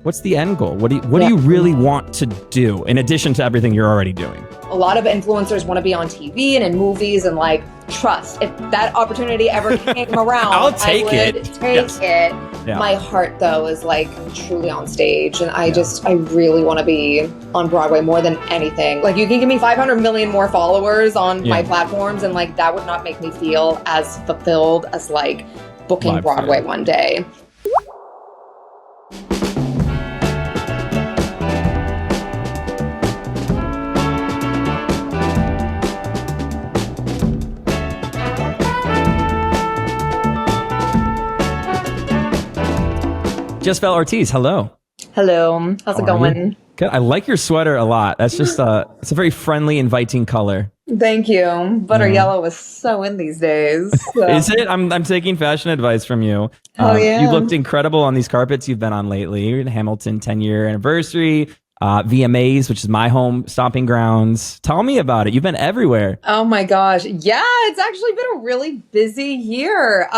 What's the end goal? What do you really want to do in addition to everything you're already doing? A lot of influencers want to be on TV and in movies, and like, trust, if that opportunity ever came around, I'll take I would it. take it. Yeah. My heart, though, is like truly on stage, and I really want to be on Broadway more than anything. Like, you can give me 500 million more followers on my platforms, and like, that would not make me feel as fulfilled as like booking Live Broadway theater. one day. Jess Val Ortiz, hello. Hello. How's it going? Good. I like your sweater a lot. That's just it's a very friendly, inviting color. Thank you. Butter yellow is so in these days. So. Is it? I'm taking fashion advice from you. Hell yeah. You've looked incredible on these carpets you've been on lately. You're in Hamilton 10-year anniversary, VMAs, which is my home stomping grounds. Tell me about it. You've been everywhere. Oh my gosh. Yeah, it's actually been a really busy year.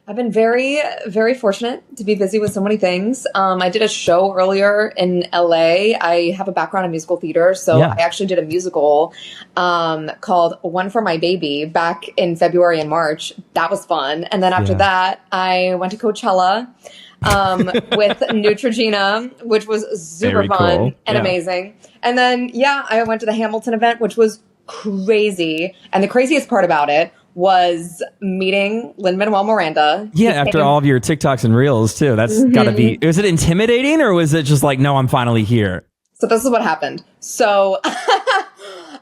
I've been very, very fortunate to be busy with so many things. I did a show earlier in LA. I have a background in musical theater, so I actually did a musical called One for My Baby back in February and March. That was fun. And then after that, I went to Coachella with Neutrogena, which was super fun and amazing. And then, I went to the Hamilton event, which was crazy. And the craziest part about it was meeting Lin-Manuel Miranda. Yeah, after all of your TikToks and Reels too. That's gotta be, was it intimidating or was it just like, no, I'm finally here? So this is what happened. So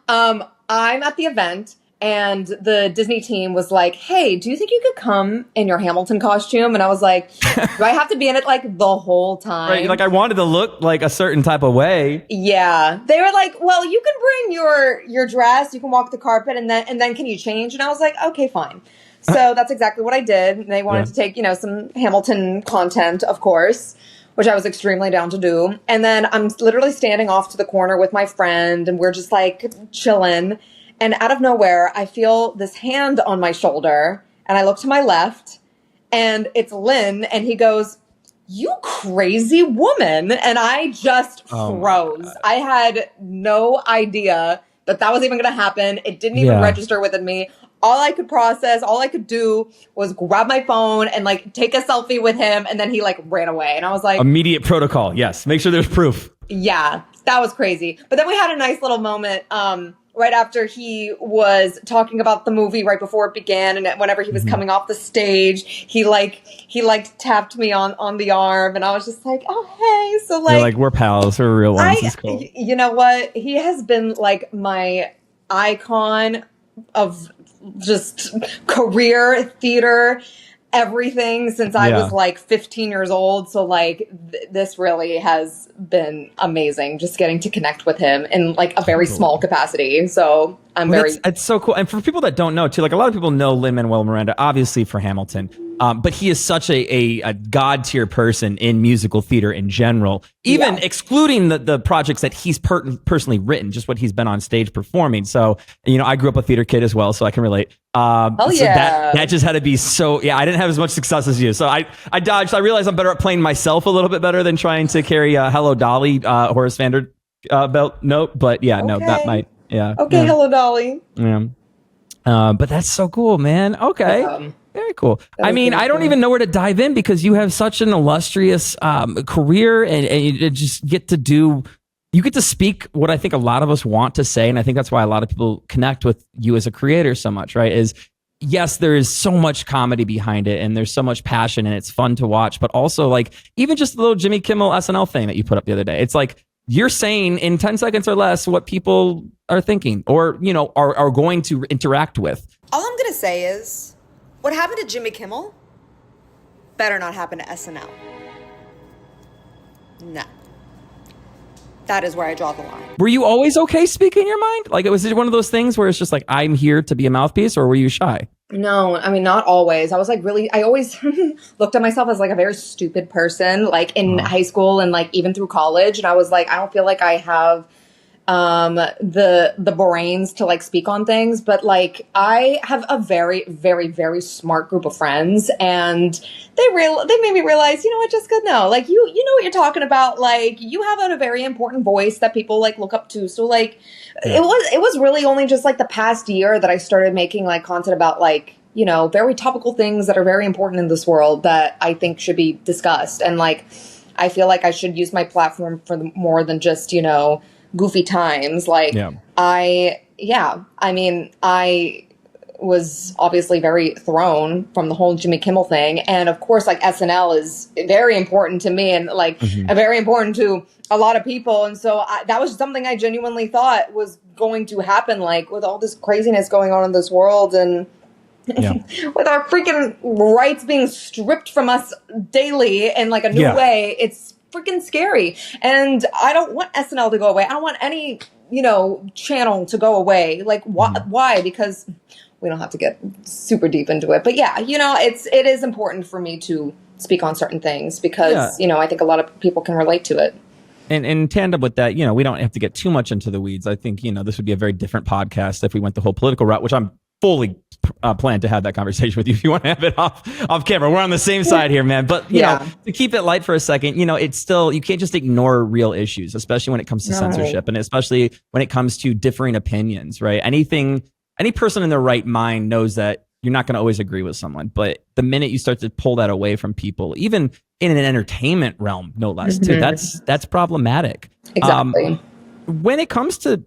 I'm at the event and the Disney team was like, hey, do you think you could come in your Hamilton costume? And I was like, do I have to be in it like the whole time? Right, like I wanted to look like a certain type of way. Yeah. They were like, well, you can bring your dress, you can walk the carpet, and then can you change? And I was like, okay, fine. So that's exactly what I did. And they wanted to take, some Hamilton content, of course, which I was extremely down to do. And then I'm literally standing off to the corner with my friend, and we're just like chilling. And out of nowhere, I feel this hand on my shoulder, and I look to my left, and it's Lin, and he goes, you crazy woman. And I just froze. I had no idea that was even going to happen. It didn't even register within me. All I could process, all I could do was grab my phone and like take a selfie with him, and then he like ran away. And I was like, immediate protocol. Yes. Make sure there's proof. Yeah, that was crazy. But then we had a nice little moment, right after he was talking about the movie right before it began, and whenever he was coming off the stage, he tapped me on the arm, and I was just like, oh hey. So like, you're like, we're pals, we're real ones. It's cool. You know what? He has been like my icon of just career theater, everything since I was like 15 years old. So like this really has been amazing, just getting to connect with him in like a very small capacity. So it's so cool. And for people that don't know too, like a lot of people know Lin-Manuel Miranda, obviously for Hamilton. But he is such a god tier person in musical theater in general, even excluding the projects that he's personally written, just what he's been on stage performing. So, I grew up a theater kid as well, so I can relate. That just had to be so, I didn't have as much success as you. So I dodged. I realized I'm better at playing myself a little bit better than trying to carry Hello Dolly, Horace Vanderbilt note. But that might, Okay, Hello Dolly. Yeah. But that's so cool, man. Okay. Very cool. I mean, I don't even know where to dive in because you have such an illustrious career and you just get to speak what I think a lot of us want to say. And I think that's why a lot of people connect with you as a creator so much, right? Is yes, there is so much comedy behind it and there's so much passion and it's fun to watch, but also like even just the little Jimmy Kimmel SNL thing that you put up the other day. It's like you're saying in 10 seconds or less what people are thinking or, are going to interact with. All I'm going to say is, what happened to Jimmy Kimmel better not happen to SNL. No. That is where I draw the line. Were you always okay speaking your mind? Like, was it one of those things where it's just like, I'm here to be a mouthpiece, or were you shy? No, I mean, not always. I was like I always looked at myself as like a very stupid person, like in high school and like even through college. And I was like, I don't feel like I have the brains to like speak on things, but like I have a very, very, very smart group of friends, and they made me realize, you know what, Jessica, no, like you know what you're talking about. Like you have a very important voice that people like look up to. So like it was really only just like the past year that I started making like content about like, you know, very topical things that are very important in this world that I think should be discussed. And like, I feel like I should use my platform for more than just, you know, goofy times. Like I mean, I was obviously very thrown from the whole Jimmy Kimmel thing. And of course, like SNL is very important to me and like very important to a lot of people. And so that was something I genuinely thought was going to happen, like with all this craziness going on in this world and with our freaking rights being stripped from us daily in like a new way. It's freaking scary. And I don't want SNL to go away. I don't want any, you know, channel to go away. Like why? Because we don't have to get super deep into it. But yeah, you know, it is important for me to speak on certain things because, you know, I think a lot of people can relate to it. And in tandem with that, you know, we don't have to get too much into the weeds. I think, you know, this would be a very different podcast if we went the whole political route, which I'm fully plan to have that conversation with you if you want to have it off camera. We're on the same side here, man. But you know, to keep it light for a second, you know, it's still, you can't just ignore real issues, especially when it comes to censorship and especially when it comes to differing opinions, right? Any person in their right mind knows that you're not going to always agree with someone, but the minute you start to pull that away from people, even in an entertainment realm, no less, too, that's problematic. Exactly. When it comes to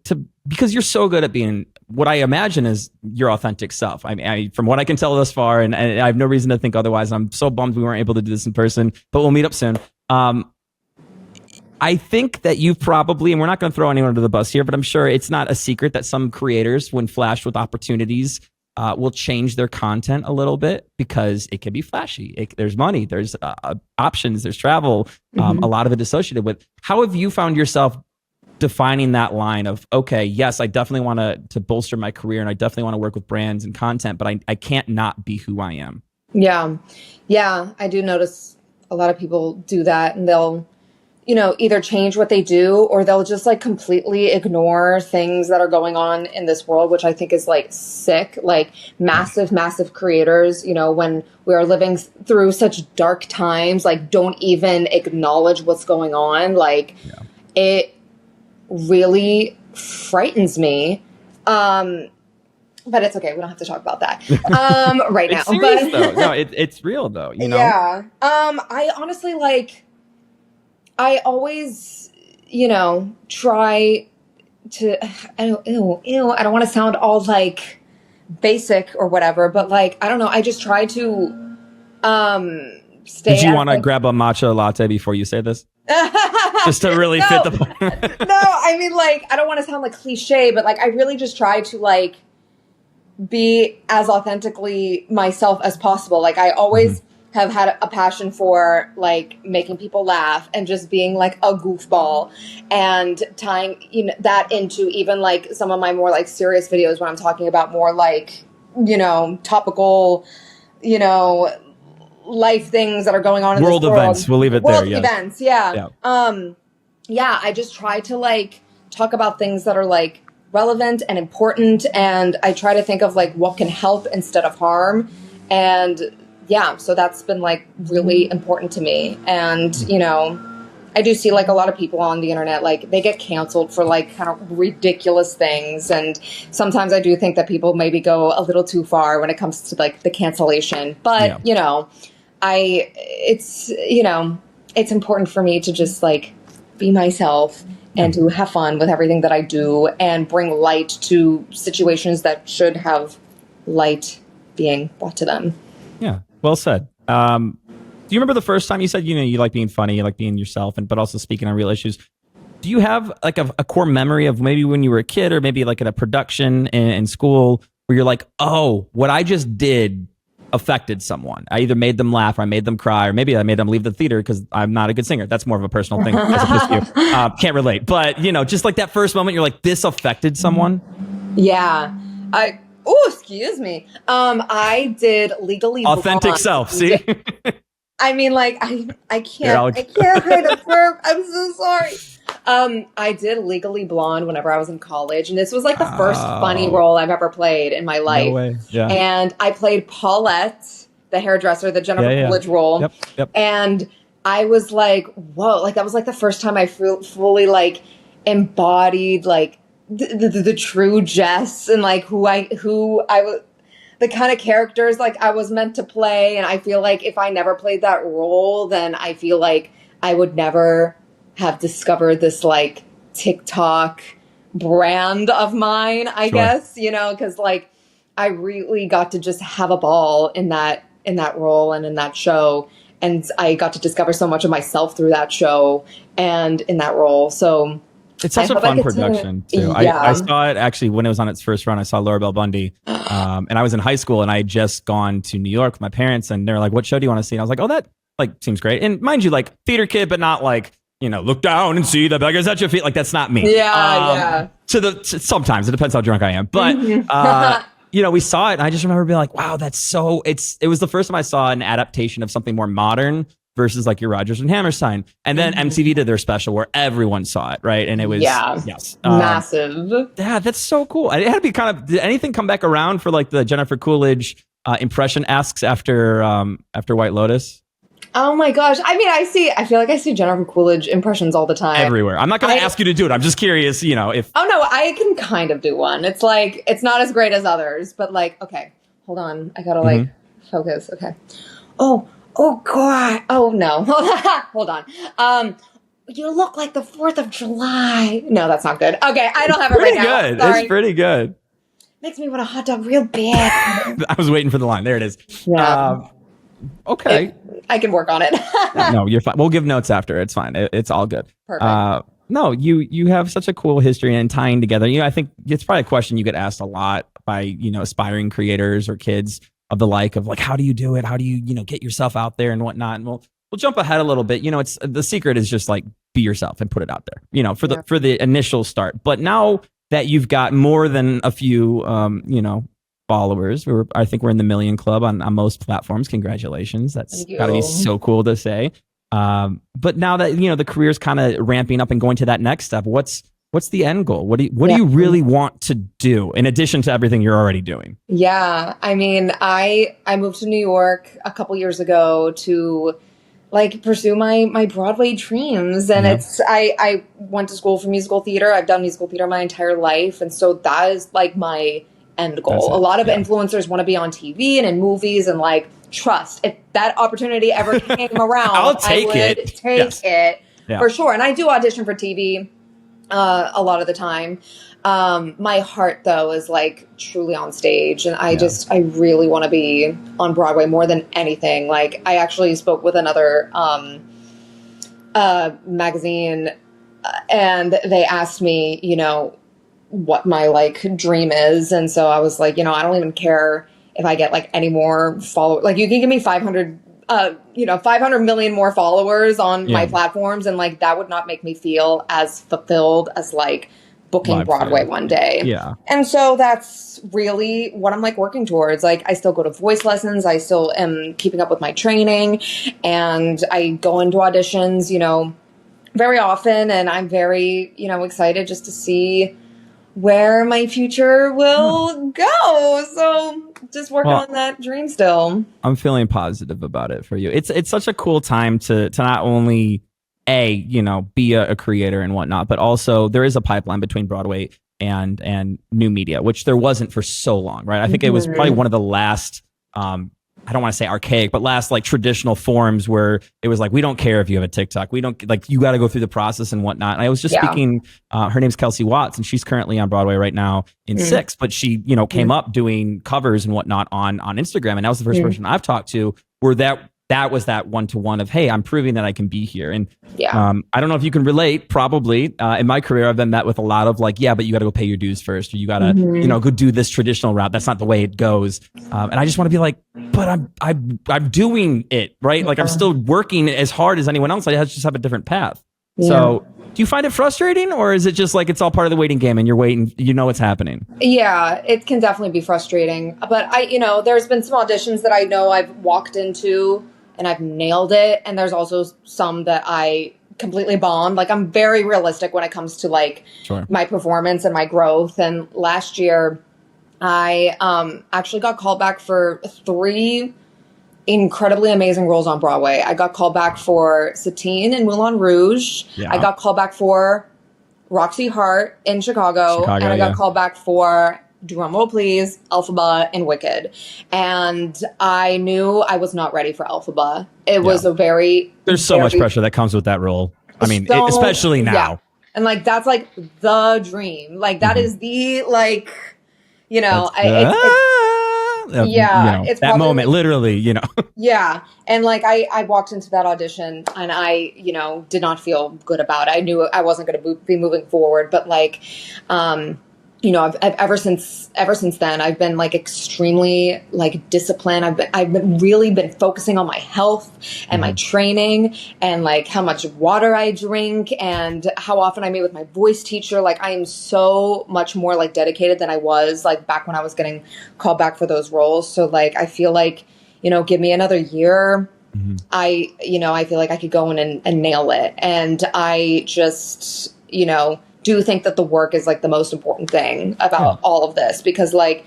because you're so good at being what I imagine is your authentic self. I mean, from what I can tell thus far, and I have no reason to think otherwise. I'm so bummed we weren't able to do this in person, but we'll meet up soon. I think that you've probably, and we're not going to throw anyone under the bus here, but I'm sure it's not a secret that some creators, when flashed with opportunities, will change their content a little bit because it can be flashy. There's money, there's options, there's travel, a lot of it associated with. How have you found yourself defining that line of, okay, yes, I definitely want to bolster my career and I definitely want to work with brands and content, but I can't not be who I am? Yeah, I do notice a lot of people do that, and they'll, you know, either change what they do or they'll just like completely ignore things that are going on in this world, which I think is like sick. Like massive creators, you know, when we are living through such dark times, like don't even acknowledge what's going on. Like it really frightens me. But it's okay. We don't have to talk about that right now. Serious, though. No, it's real though. You know. Yeah. I honestly like. I always, you know, try to. I don't want to sound all like basic or whatever, but like I don't know. I just try to stay. Did you want to grab a matcha latte before you say this? Just to really fit the point. No, I mean, like, I don't want to sound like cliche, but like, I really just try to like be as authentically myself as possible. Like, I always have had a passion for like making people laugh and just being like a goofball and tying that into even like some of my more like serious videos when I'm talking about more like, you know, topical, you know, life things that are going on in world this world. Events. We'll leave it world there. Yes. Events. Yeah. I just try to like talk about things that are like relevant and important. And I try to think of like what can help instead of harm. And yeah, so that's been like really important to me. And, you know, I do see like a lot of people on the internet, like they get canceled for like kind of ridiculous things. And sometimes I do think that people maybe go a little too far when it comes to like the cancellation. But, you know, it's important for me to just like be myself and to have fun with everything that I do and bring light to situations that should have light being brought to them. Yeah. Well said. Do you remember the first time you said, you know, you like being funny, you like being yourself, but also speaking on real issues? Do you have like a core memory of maybe when you were a kid or maybe like at a production in school where you're like, oh, what I just did affected someone? I either made them laugh or I made them cry, or maybe I made them leave the theater because I'm not a good singer. That's more of a personal thing as opposed to you. Can't relate. But, you know, just like that first moment, you're like, this affected someone? Yeah. Oh, excuse me. I did Legally Authentic Blonde. Self, see? I mean, like, I can't hide a burp. I'm so sorry. I did Legally Blonde whenever I was in college, and this was like the first funny role I've ever played in my life. No way. Yeah. And I played Paulette, the hairdresser, the Jennifer Coolidge role. Yep. And I was like, whoa, like that was like the first time I fully like embodied like the true Jess and like who I was, the kind of characters like I was meant to play. And I feel like if I never played that role, then I feel like I would never have discovered this like TikTok brand of mine, I guess, you know, because like I really got to just have a ball in that role and in that show. And I got to discover so much of myself through that show and in that role. So it's such a fun production too. Yeah. I saw it actually when it was on its first run. I saw Laura Bell Bundy, and I was in high school, and I had just gone to New York with my parents, and they're like, "What show do you want to see?" And I was like, "Oh, that like seems great." And mind you, like theater kid, but not like, you know, look down and see the beggars at your feet. Like that's not me. Yeah. Sometimes it depends how drunk I am, but you know, we saw it, and I just remember being like, "Wow, that's so." It was the first time I saw an adaptation of something more modern versus like your Rodgers and Hammerstein. And then MTV did their special where everyone saw it, right? And it was massive. Yeah, that's so cool. It had to be kind of, did anything come back around for like the Jennifer Coolidge impression asks after White Lotus? Oh my gosh. I mean, I feel like I see Jennifer Coolidge impressions all the time. Everywhere. I'm not going to ask you to do it. I'm just curious, you know, if. Oh no, I can kind of do one. It's like, it's not as great as others, but like, okay, hold on. I gotta like focus. Okay. Oh God. Oh no. Hold on. You look like the 4th of July. No, that's not good. Okay. I don't have it right now. Good. It's pretty good. Makes me want a hot dog real bad. I was waiting for the line. There it is. Yeah. Okay. I can work on it. No, you're fine. We'll give notes after. It's fine. It's all good. Perfect. No, you have such a cool history and tying together. You know, I think it's probably a question you get asked a lot by, you know, aspiring creators or kids of the like of like, how do you do it? How do you, you know, get yourself out there and whatnot? And we'll jump ahead a little bit. You know, it's the secret is just like be yourself and put it out there, you know, for the initial start. But now that you've got more than a few, you know, followers, I think we're in the 1 million club on most platforms. Congratulations. That's got to be so cool to say. But now that, you know, the career's kind of ramping up and going to that next step, what's the end goal? What do you really want to do in addition to everything you're already doing? Yeah. I mean, I moved to New York a couple years ago to like pursue my Broadway dreams. And I went to school for musical theater. I've done musical theater my entire life. And so that is like my end goal. A lot of influencers want to be on TV and in movies and like trust. If that opportunity ever came around, I would take it for sure. And I do audition for TV a lot of the time. My heart though is like truly on stage, and I really want to be on Broadway more than anything. Like I actually spoke with another magazine and they asked me, you know, what my like dream is. And so I was like, you know, I don't even care if I get like any more followers. Like you can give me 500 million more followers on my platforms. And like, that would not make me feel as fulfilled as like booking live Broadway one day. Yeah. And so that's really what I'm like working towards. Like I still go to voice lessons. I still am keeping up with my training, and I go into auditions, you know, very often. And I'm very, you know, excited just to see where my future will go. So just working on that dream still. I'm feeling positive about it for you. It's such a cool time to not only be a creator and whatnot, but also there is a pipeline between Broadway and new media, which there wasn't for so long, right? I think it was probably one of the last I don't want to say archaic, but last like traditional forms where it was like, we don't care if you have a TikTok. We don't like, you got to go through the process and whatnot. And I was just speaking, her name's Kelsey Watts, and she's currently on Broadway right now in 6, but she, you know, came up doing covers and whatnot on Instagram. And that was the first person I've talked to where that was that one-to-one of, hey, I'm proving that I can be here. And I don't know if you can relate, probably. In my career, I've been met with a lot of like, yeah, but you got to go pay your dues first, or you got to, you know, go do this traditional route. That's not the way it goes. And I just want to be like, but I'm doing it, right? Like I'm still working as hard as anyone else. I just have a different path. So do you find it frustrating, or is it just like it's all part of the waiting game and you're waiting, you know what's happening? Yeah, it can definitely be frustrating. But there's been some auditions that I know I've walked into and I've nailed it. And there's also some that I completely bombed. Like, I'm very realistic when it comes to like my performance and my growth. And last year I actually got called back for 3 incredibly amazing roles on Broadway. I got called back for Satine in Moulin Rouge. I got called back for Roxy Hart in Chicago, and I got called back for, drumroll please, Elphaba and Wicked. And I knew I was not ready for Elphaba. It was there's so much pressure that comes with that role. I mean, especially now. Yeah. And like, that's like the dream. Like, that is the, like, you know, it's that moment, literally, you know. Yeah. And like, I walked into that audition and I, you know, did not feel good about it. I knew I wasn't going to be moving forward, but like, you know, I've ever since then, I've been like extremely like disciplined. I've really been focusing on my health and my training and like how much water I drink and how often I meet with my voice teacher. Like, I am so much more like dedicated than I was like back when I was getting called back for those roles. So like, I feel like, you know, give me another year. I feel like I could go in and nail it. And I just, you know, do think that the work is like the most important thing about all of this, because like,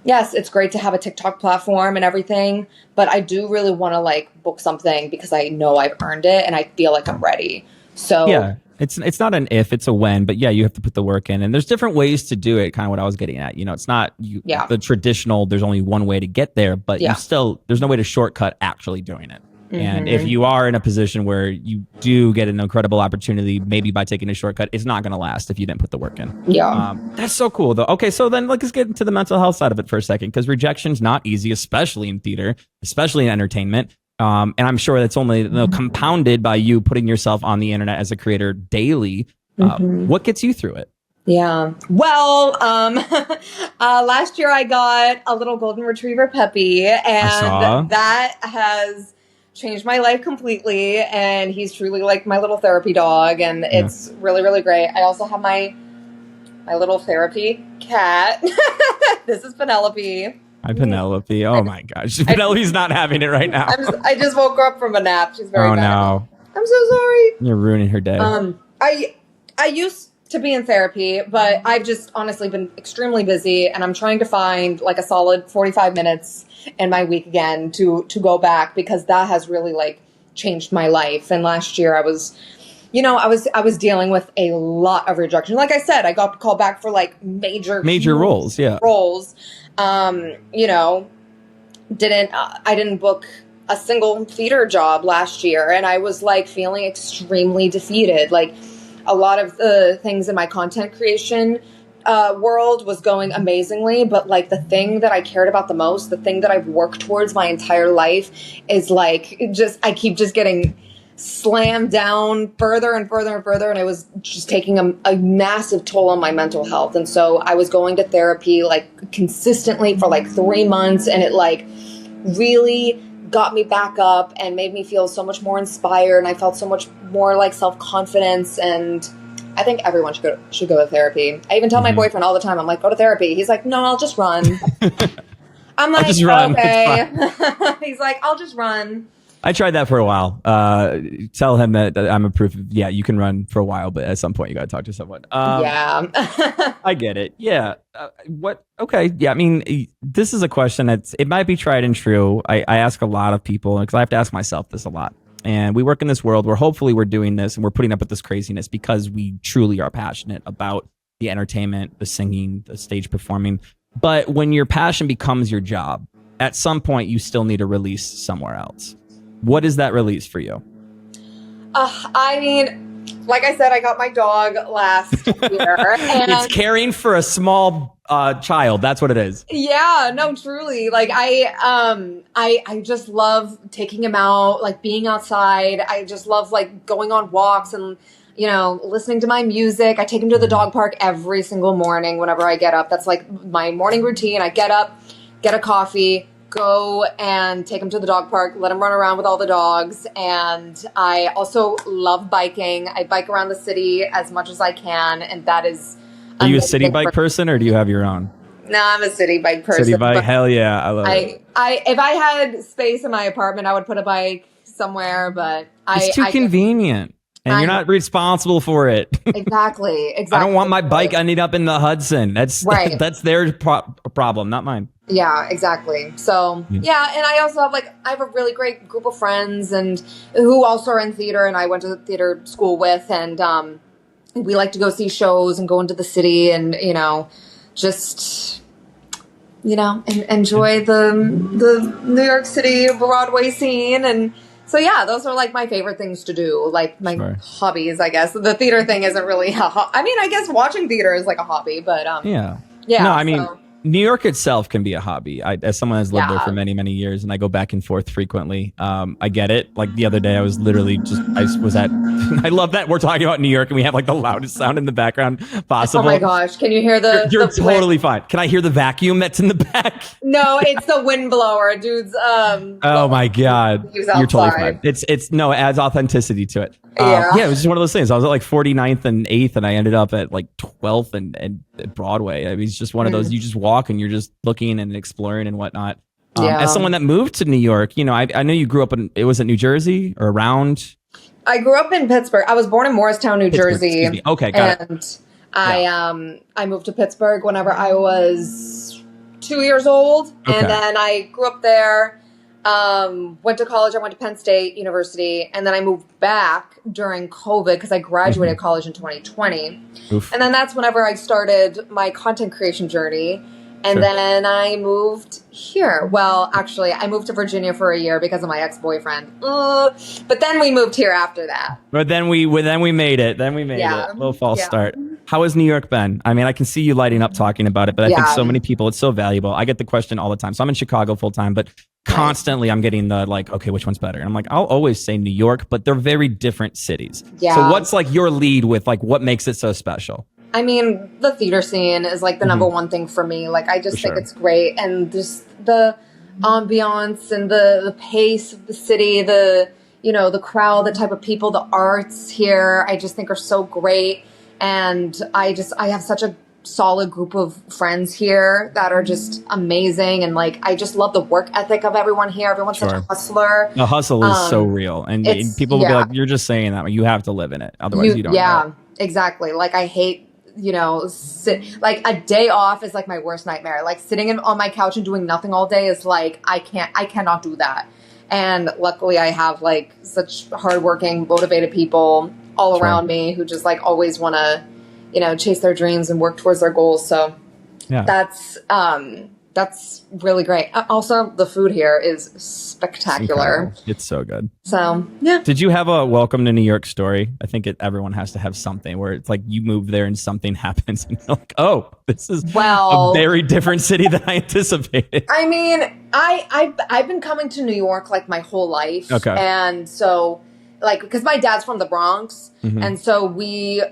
yes, it's great to have a TikTok platform and everything, but I do really want to like book something because I know I've earned it and I feel like I'm ready. So yeah, it's not an if, it's a when, but yeah, you have to put the work in, and there's different ways to do it. Kind of what I was getting at, you know, it's not the traditional, there's only one way to get there, but you still, there's no way to shortcut actually doing it. And if you are in a position where you do get an incredible opportunity, maybe by taking a shortcut, it's not going to last if you didn't put the work in. Yeah. That's so cool, though. Okay, so then let's get into the mental health side of it for a second, because rejection's not easy, especially in theater, especially in entertainment. And I'm sure that's only compounded by you putting yourself on the internet as a creator daily. What gets you through it? Yeah. Well, last year I got a little golden retriever puppy, and that has changed my life completely. And he's truly like my little therapy dog, and it's really, really great. I also have my little therapy cat. This is Penelope. Hi, Penelope. Oh my gosh. Penelope's not having it right now. I just woke her up from a nap. She's very bad. No. I'm so sorry. You're ruining her day. I used to be in therapy, but I've just honestly been extremely busy, and I'm trying to find like a solid 45 minutes in my week again to go back, because that has really like changed my life. And last year I was dealing with a lot of rejection. Like I said, I got called back for like major roles. Yeah. Roles. You know, I didn't book a single theater job last year, and I was like feeling extremely defeated. Like, a lot of the things in my content creation world was going amazingly, but like the thing that I cared about the most, the thing that I've worked towards my entire life, is like I keep just getting slammed down further and further and further, and it was just taking a massive toll on my mental health. And so I was going to therapy like consistently for like 3 months, and it like really got me back up and made me feel so much more inspired, and I felt so much more like self-confidence. And I think everyone should go to therapy. I even tell my boyfriend all the time, I'm like, go to therapy. He's like, no, I'll just run. I'm like, just run. Okay. He's like, I'll just run. I tried that for a while. Tell him that I'm a proof of, you can run for a while, but at some point you got to talk to someone. I get it. Yeah. Okay. Yeah. I mean, this is a question it might be tried and true. I ask a lot of people, because I have to ask myself this a lot. And we work in this world where hopefully we're doing this and we're putting up with this craziness because we truly are passionate about the entertainment, the singing, the stage performing. But when your passion becomes your job, at some point you still need a release somewhere else. What is that release for you? I mean, like I said, I got my dog last year. And it's caring for a small child. That's what it is. Yeah, no, truly. Like I just love taking him out, like being outside. I just love like going on walks and, you know, listening to my music. I take him to the dog park every single morning whenever I get up. That's like my morning routine. I get up, get a coffee, go and take him to the dog park, let him run around with all the dogs. And I also love biking. I bike around the city as much as I can, and that is... Are you a city bike person, or do you have your own? No, I'm a city bike person. City bike, hell yeah, I love it. If I had space in my apartment, I would put a bike somewhere, but it's too convenient. and you're not responsible for it. Exactly. I don't want my bike ending up in the Hudson. That's right. That's their problem, not mine. Yeah, exactly. So yeah, and I also have I have a really great group of friends and who also are in theater, and I went to the theater school with, and we like to go see shows and go into the city, and just enjoy the New York City Broadway scene. And so yeah, those are like my favorite things to do, like my hobbies, I guess. The theater thing isn't really I mean, I guess watching theater is like a hobby, but yeah. No, I mean, New York itself can be a hobby. As someone who's lived there for many, many years, and I go back and forth frequently, I get it. Like the other day, I was literally I love that we're talking about New York and we have like the loudest sound in the background possible. Oh my gosh, can you hear You're totally fine. Can I hear the vacuum that's in the back? No, it's the wind blower, dude's. Oh my God, you're totally fine. It's no, it adds authenticity to it. Yeah, it was just one of those things. I was at like 49th and 8th, and I ended up at like 12th and Broadway. I mean, it's just one of those. You just walk and you're just looking and exploring and whatnot. As someone that moved to New York, I know you grew up in. It was in New Jersey or around. I grew up in Pittsburgh. I was born in Morristown, New Jersey. Okay, got it. And I moved to Pittsburgh whenever I was 2 years old, and then I grew up there. Went to college. I went to Penn State University, and then I moved back during COVID because I graduated college in 2020. Oof. And then that's whenever I started my content creation journey. And then I moved here. Well, actually, I moved to Virginia for a year because of my ex-boyfriend. But then we moved here after that. But then we made it. Then we made it. A little false start. How has New York been? I mean, I can see you lighting up talking about it, but I think so many people, it's so valuable. I get the question all the time. So I'm in Chicago full time, but constantly I'm getting the okay, which one's better? And I'm like, I'll always say New York, but they're very different cities. Yeah. So what's like your lead with like what makes it so special? I mean, the theater scene is like the number one thing for me. Like, I just think it's great. And just the ambiance and the pace of the city, the crowd, the type of people, the arts here, I just think are so great. And I have such a solid group of friends here that are just amazing. And like, I just love the work ethic of everyone here. Everyone's such a hustler. The hustle is so real. And people will be like, you're just saying that. You have to live in it. Otherwise you don't. Yeah, exactly. Like, I hate, like a day off is like my worst nightmare. Like sitting on my couch and doing nothing all day is like, I cannot do that. And luckily I have like such hardworking, motivated people all around me who just like always want to, chase their dreams and work towards their goals. So that's really great. Also, the food here is spectacular. It's so good. So, yeah. Did you have a welcome to New York story? I think everyone has to have something where it's like you move there and something happens and you're like, oh, this is a very different city than I anticipated. I mean, I've been coming to New York like my whole life. Okay. And so, like, because my dad's from the Bronx. And so we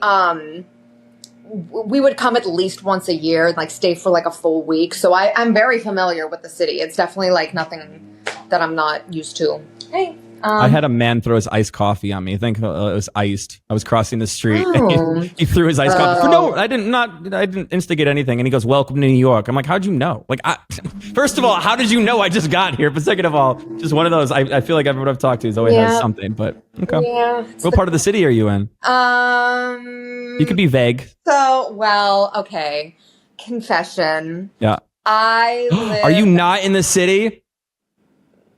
would come at least once a year and like stay for like a full week. So I'm very familiar with the city. It's definitely like nothing that I'm not used to. Hey. I had a man throw his iced coffee on me. I think it was iced. I was crossing the street. And he threw his iced coffee. No, I didn't instigate anything. And he goes, "Welcome to New York." I'm like, "How'd you know?" Like, first of all, how did you know I just got here? But second of all, just one of those. I feel like everyone I've talked to always has something. But okay. Yeah, what part of the city are you in? You could be vague. Okay. Confession. Yeah. Are you not in the city?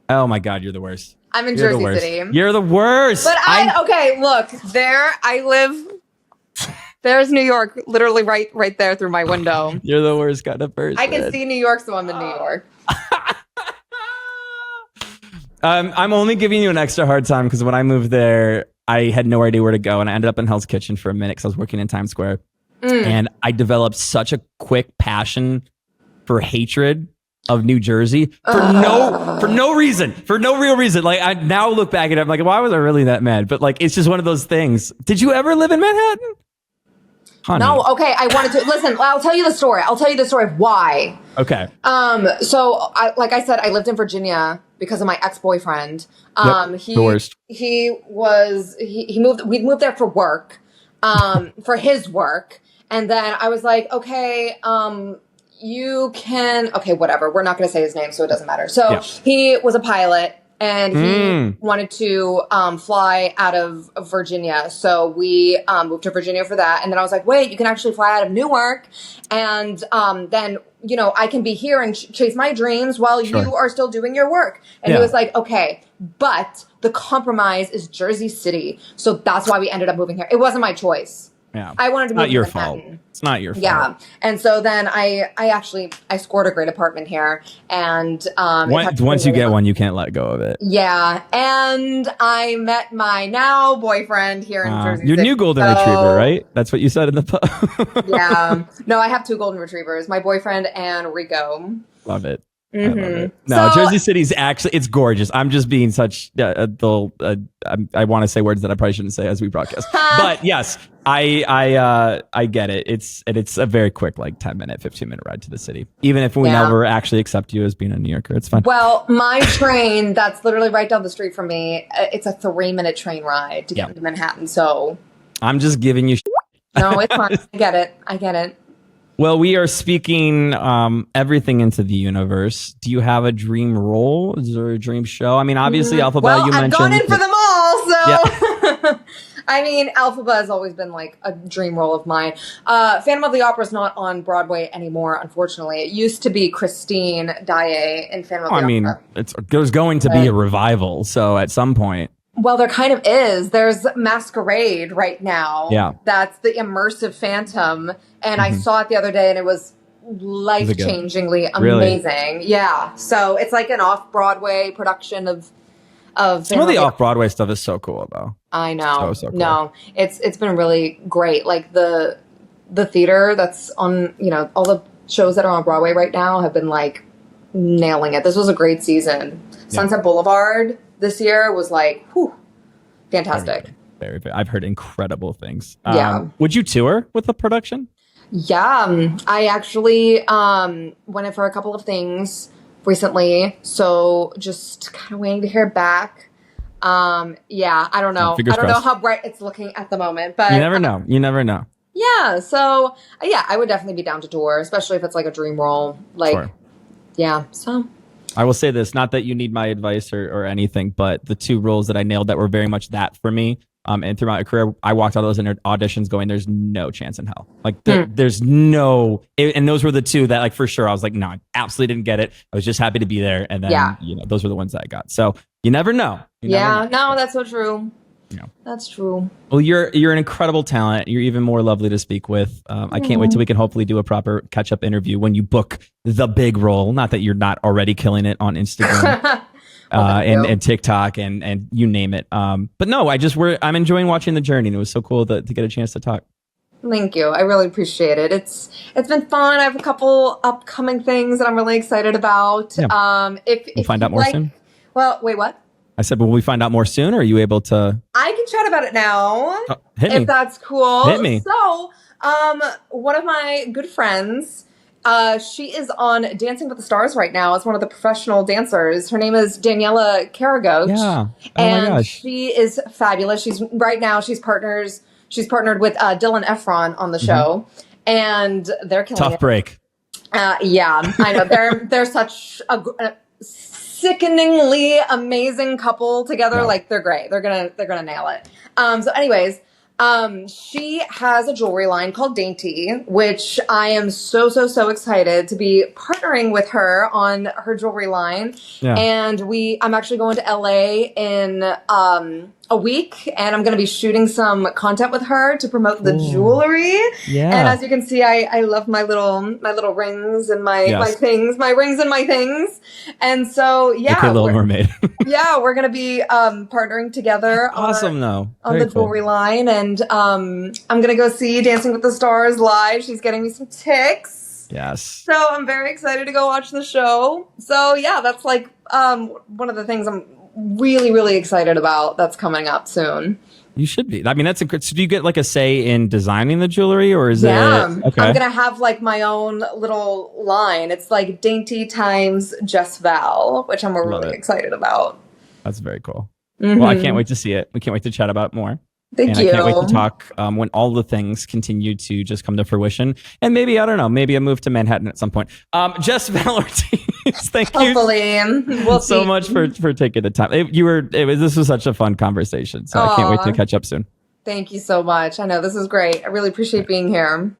Oh my God, you're the worst. I'm in Jersey City. You're the worst. But look, there I live. There's New York, literally right there through my window. You're the worst kind of person. I can see New York, so I'm in New York. I'm only giving you an extra hard time because when I moved there, I had no idea where to go, and I ended up in Hell's Kitchen for a minute because I was working in Times Square, and I developed such a quick passion for hatred of New Jersey for no reason, for no real reason. Like, I now look back at it, I'm like, why was I really that mad? But like, it's just one of those things. Did you ever live in Manhattan? Honey. No, okay. I wanted to listen. I'll tell you the story. Of why. Okay. So like I said, I lived in Virginia because of my ex-boyfriend. The worst. He moved. We moved there for work, for his work, and then I was like, okay, you can, okay, whatever. We're not going to say his name, so it doesn't matter. So he was a pilot. and he wanted to fly out of Virginia. So we moved to Virginia for that. And then I was like, wait, you can actually fly out of Newark. And then, I can be here and chase my dreams while you are still doing your work. And he was like, okay, but the compromise is Jersey City. So that's why we ended up moving here. It wasn't my choice. Yeah. I wanted to move not your to Manhattan. fault. It's not your fault. Yeah. And so then I scored a great apartment here. And once you get one, you can't let go of it. Yeah. And I met my now boyfriend here in Jersey your City. new golden retriever, right? That's what you said in the post. Yeah. No, I have 2 golden retrievers, my boyfriend and Rico. Love it. Mm-hmm. I love it. No, Jersey City's it's gorgeous. I'm just being such I want to say words that I probably shouldn't say as we broadcast. But yes, I get it. It's a very quick 10-minute, 15-minute ride to the city. Even if we never actually accept you as being a New Yorker, it's fine. Well, my train that's literally right down the street from me, it's a 3-minute train ride to get into Manhattan. So I'm just giving you No, it's fine. I get it. Well, we are speaking everything into the universe. Do you have a dream role? Is there a dream show? I mean, obviously, Alphaba, you mentioned. I've gone in for them all, so. Yeah. I mean, Alphaba has always been a dream role of mine. Phantom of the Opera is not on Broadway anymore, unfortunately. It used to be Christine Daae in Phantom of the Opera. I mean, there's going to be a revival, so at some point. Well, there kind of is. There's Masquerade right now. Yeah. That's the immersive Phantom. And I saw it the other day and it was life-changingly amazing. Really? Yeah. So it's like an off-Broadway production of some of the off-Broadway stuff is so cool, though. I know. So cool. No, it's been really great. The theater that's on, all the shows that are on Broadway right now have been nailing it. This was a great season. Yeah. Sunset Boulevard this year was fantastic. Very, very. I've heard incredible things. Yeah. Would you tour with the production? Yeah. I actually went in for a couple of things recently. So just kind of waiting to hear back. Yeah, I don't know. I don't know how bright it's looking at the moment, but you never know. You never know. Yeah. So I would definitely be down to tour, especially if it's a dream role. Sure. Yeah. So I will say this, not that you need my advice or anything, but the 2 roles that I nailed that were very much that for me. And throughout my career, I walked out of those auditions going, there's no chance in hell. There's no, and those were the 2 that for sure, I was no, I absolutely didn't get it. I was just happy to be there. And then, those were the ones that I got. So you never know. No, that's so true. Yeah. That's true. Well, you're an incredible talent. You're even more lovely to speak with. I can't wait till we can hopefully do a proper catch-up interview when you book the big role. Not that you're not already killing it on Instagram and TikTok and you name it. But no, I'm enjoying watching the journey, and it was so cool to get a chance to talk. Thank you. I really appreciate it. It's been fun. I have a couple upcoming things that I'm really excited about. Yeah. If we'll find out more soon. Well, wait, what? I said, will we find out more soon, or are you able to? I can chat about it now. Hit me. If that's cool. Hit me. So, one of my good friends, she is on Dancing with the Stars right now as one of the professional dancers. Her name is Daniela Caragoche. Yeah. And my gosh. She is fabulous. She's partnered with Dylan Efron on the show, and they're killing it. Tough break. Yeah, I know. They're such a sickeningly amazing couple together. Yeah. They're great. They're gonna nail it. So anyways, she has a jewelry line called Dainty, which I am so excited to be partnering with her on her jewelry line. Yeah. And I'm actually going to LA in a week, and I'm going to be shooting some content with her to promote the jewelry. Yeah. And as you can see, I love my little rings and my things, my rings and my things. And so, yeah. Okay, Little Mermaid. Yeah, we're going to be partnering together on the jewelry line. And I'm going to go see Dancing with the Stars live. She's getting me some tics. Yes. So I'm very excited to go watch the show. So yeah, that's one of the things I'm really excited about that's coming up soon. You should be. I mean, that's so do you get a say in designing the jewelry, or is it? Okay. I'm gonna have my own little line. It's Dainty times Jess Val, which I'm really excited about. That's very cool. Mm-hmm. Well, I can't wait to see it. We can't wait to chat about it more. Thank you. I can't wait to talk when all the things continue to just come to fruition. And maybe, I don't know, maybe a move to Manhattan at some point. Jess Val Ortiz. Thank you Hopefully, we'll so see. much for taking the time. This was such a fun conversation. So I can't wait to catch up soon. Thank you so much. I know this is great. I really appreciate being here.